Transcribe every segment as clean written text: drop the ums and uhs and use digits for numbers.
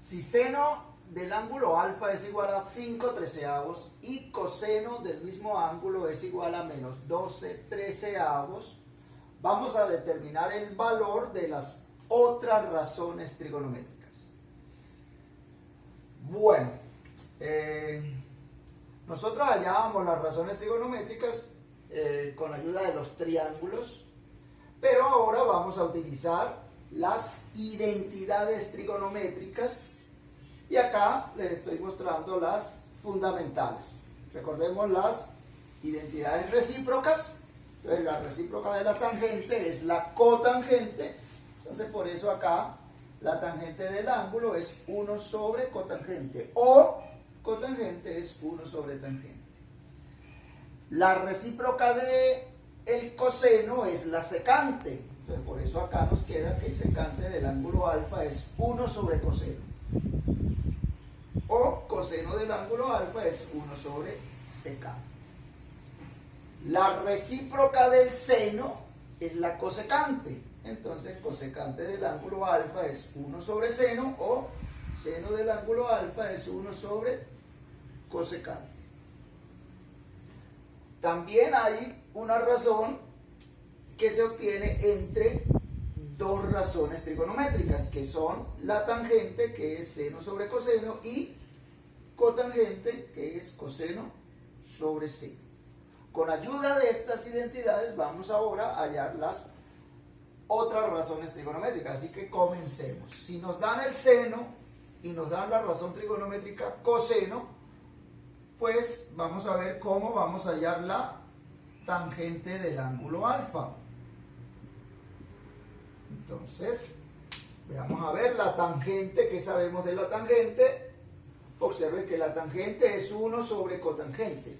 Si seno del ángulo alfa es igual a 5/13 y coseno del mismo ángulo es igual a menos 12/13, vamos a determinar el valor de las otras razones trigonométricas. Bueno, nosotros hallábamos las razones trigonométricas con ayuda de los triángulos, pero ahora vamos a utilizar las identidades trigonométricas y acá les estoy mostrando las fundamentales. Recordemos las identidades recíprocas. Entonces la recíproca de la tangente es la cotangente, entonces por eso acá la tangente del ángulo es 1 sobre cotangente o cotangente es 1 sobre tangente. La recíproca de el coseno es la secante, entonces por eso acá nos queda que secante del ángulo alfa es 1 sobre coseno. O coseno del ángulo alfa es 1 sobre secante. La recíproca del seno es la cosecante, entonces cosecante del ángulo alfa es 1 sobre seno o seno del ángulo alfa es 1 sobre cosecante. También hay una razón que se obtiene entre dos razones trigonométricas, que son la tangente, que es seno sobre coseno, y cotangente, que es coseno sobre seno. Con ayuda de estas identidades vamos ahora a hallar las otras razones trigonométricas, así que comencemos. Si nos dan el seno y nos dan la razón trigonométrica coseno, pues vamos a ver cómo vamos a hallar la tangente del ángulo alfa. Entonces, veamos a ver la tangente. ¿Qué sabemos de la tangente? Observen que la tangente es 1 sobre cotangente.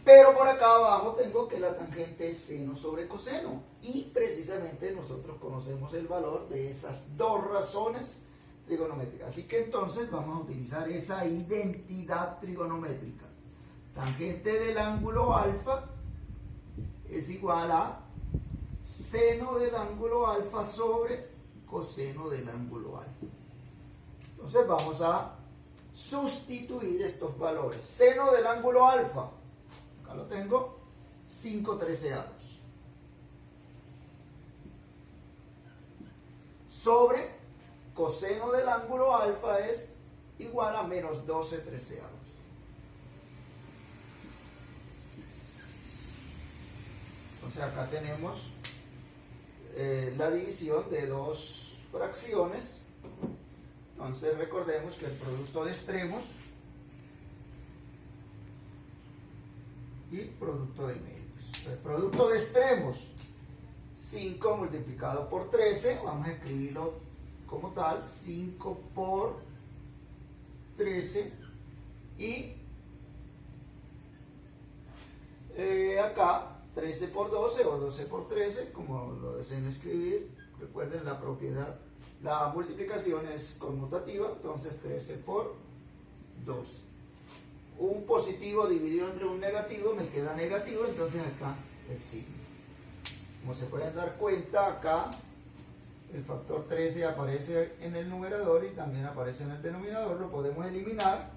Pero por acá abajo tengo que la tangente es seno sobre coseno. Y precisamente nosotros conocemos el valor de esas dos razones trigonométricas. Así que entonces vamos a utilizar esa identidad trigonométrica. Tangente del ángulo alfa es igual a seno del ángulo alfa sobre coseno del ángulo alfa. Entonces vamos a sustituir estos valores. Seno del ángulo alfa, acá lo tengo, 5/13. Sobre coseno del ángulo alfa es igual a menos 12/13. Entonces acá tenemos la división de dos fracciones. Entonces recordemos que el producto de extremos y producto de medios. El producto de extremos, 5 multiplicado por 13, vamos a escribirlo como tal, 5 por 13, y acá 13 por 12 o 12 por 13, como lo deseen escribir. Recuerden la propiedad, la multiplicación es conmutativa, entonces 13 por 12. Un positivo dividido entre un negativo me queda negativo, entonces acá el signo. Como se pueden dar cuenta, acá el factor 13 aparece en el numerador y también aparece en el denominador. Lo podemos eliminar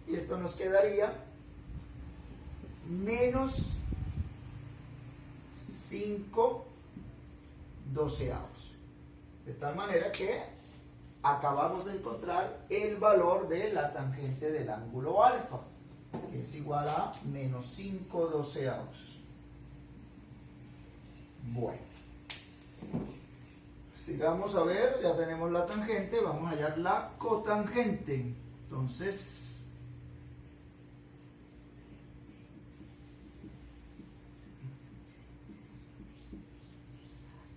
y esto nos quedaría menos 5/12. De tal manera que acabamos de encontrar el valor de la tangente del ángulo alfa, que es igual a menos 5/12. Bueno, sigamos a ver, ya tenemos la tangente, vamos a hallar la cotangente. Entonces,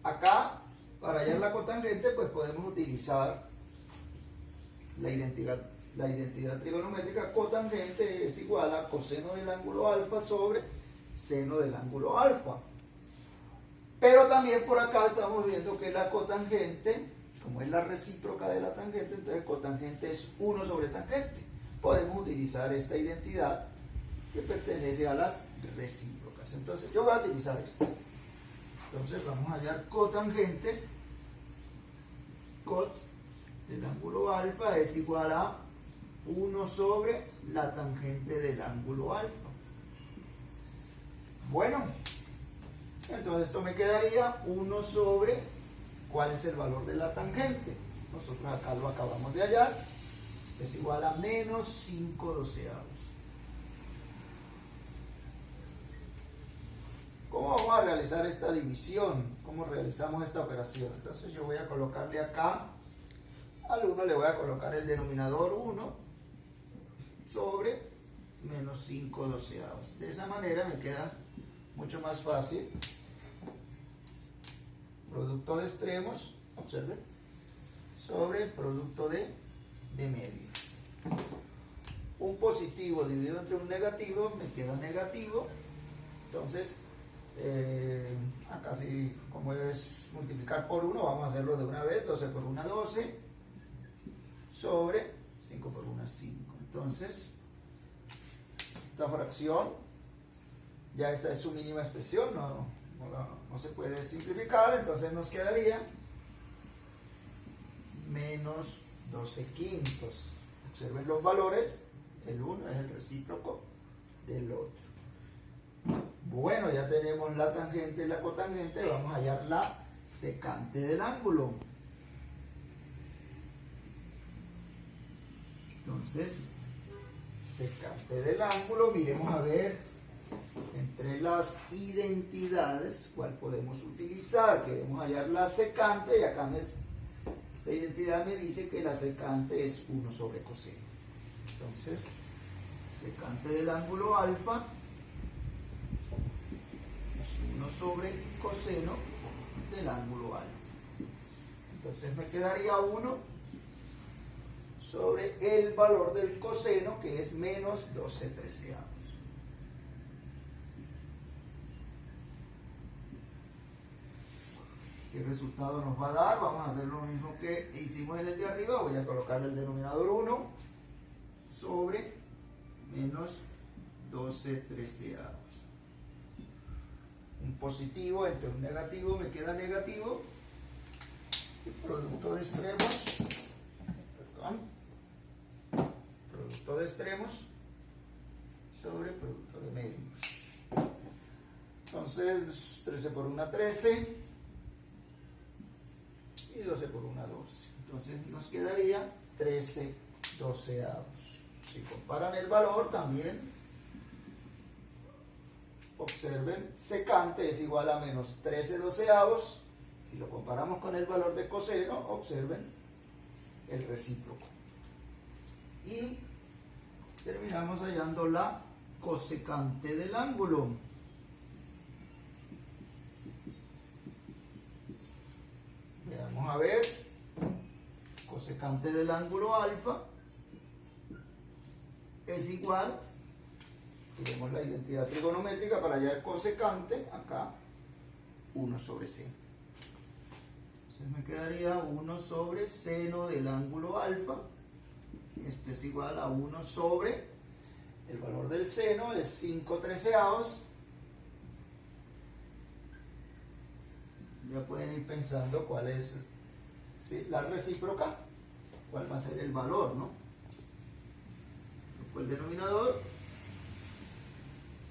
acá, para hallar la cotangente, pues podemos utilizar la identidad trigonométrica. Cotangente es igual a coseno del ángulo alfa sobre seno del ángulo alfa. Pero también por acá estamos viendo que la cotangente, como es la recíproca de la tangente, entonces cotangente es 1 sobre tangente. Podemos utilizar esta identidad que pertenece a las recíprocas. Entonces yo voy a utilizar esta. Entonces vamos a hallar cotangente. Cot del ángulo alfa es igual a 1 sobre la tangente del ángulo alfa. Bueno, entonces esto me quedaría 1 sobre, ¿cuál es el valor de la tangente? Nosotros acá lo acabamos de hallar. Esto es igual a menos 5/12. ¿Cómo vamos a realizar esta división? ¿Cómo realizamos esta operación? Entonces yo voy a colocarle acá, al 1 le voy a colocar el denominador 1 sobre menos 5/12. De esa manera me queda mucho más fácil. Producto de extremos, observen, sobre el producto de medio. Un positivo dividido entre un negativo me queda negativo. Entonces, acá sí, como es multiplicar por 1, vamos a hacerlo de una vez. 12 por 1, 12, sobre 5 por 1, 5. Entonces, esta fracción, ya esa es su mínima expresión, no se puede simplificar, entonces nos quedaría menos 12/5. Observen los valores, el 1 es el recíproco del otro. Bueno, ya tenemos la tangente y la cotangente, vamos a hallar la secante del ángulo. Entonces, secante del ángulo, miremos a ver entre las identidades cuál podemos utilizar. Queremos hallar la secante y acá esta identidad me dice que la secante es 1 sobre coseno. Entonces, secante del ángulo alfa es 1 sobre coseno del ángulo alfa. Entonces me quedaría 1 sobre el valor del coseno, que es menos 12/13. ¿Qué resultado nos va a dar? Vamos a hacer lo mismo que hicimos en el de arriba. Voy a colocarle el denominador 1 sobre menos 12/13. Un positivo entre un negativo me queda negativo. El producto de extremos, producto de extremos sobre producto de medios. Entonces, 13 por 1, 13. Y 12 por 1, 12. Entonces nos quedaría 13/12. Si comparan el valor también, observen, secante es igual a menos 13/12. Si lo comparamos con el valor de coseno, observen el recíproco. Y terminamos hallando la cosecante del ángulo. Veamos a ver, cosecante del ángulo alfa es igual, tenemos la identidad trigonométrica para hallar cosecante, acá 1 sobre seno. Entonces me quedaría 1 sobre seno del ángulo alfa, esto es igual a 1 sobre, el valor del seno es 5/13. Ya pueden ir pensando cuál es, ¿sí?, la recíproca, cuál va a ser el valor, ¿no? El denominador,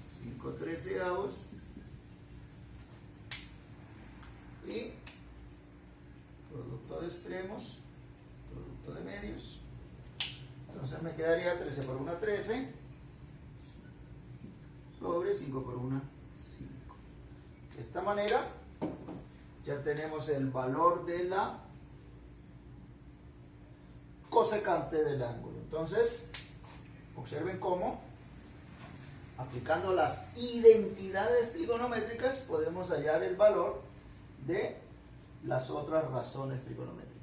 5/13, y producto de extremos, producto de medios. Entonces me quedaría 13 por 1, 13 sobre 5 por 1, 5. De esta manera ya tenemos el valor de la cosecante del ángulo. Entonces, observen cómo, aplicando las identidades trigonométricas, podemos hallar el valor de las otras razones trigonométricas.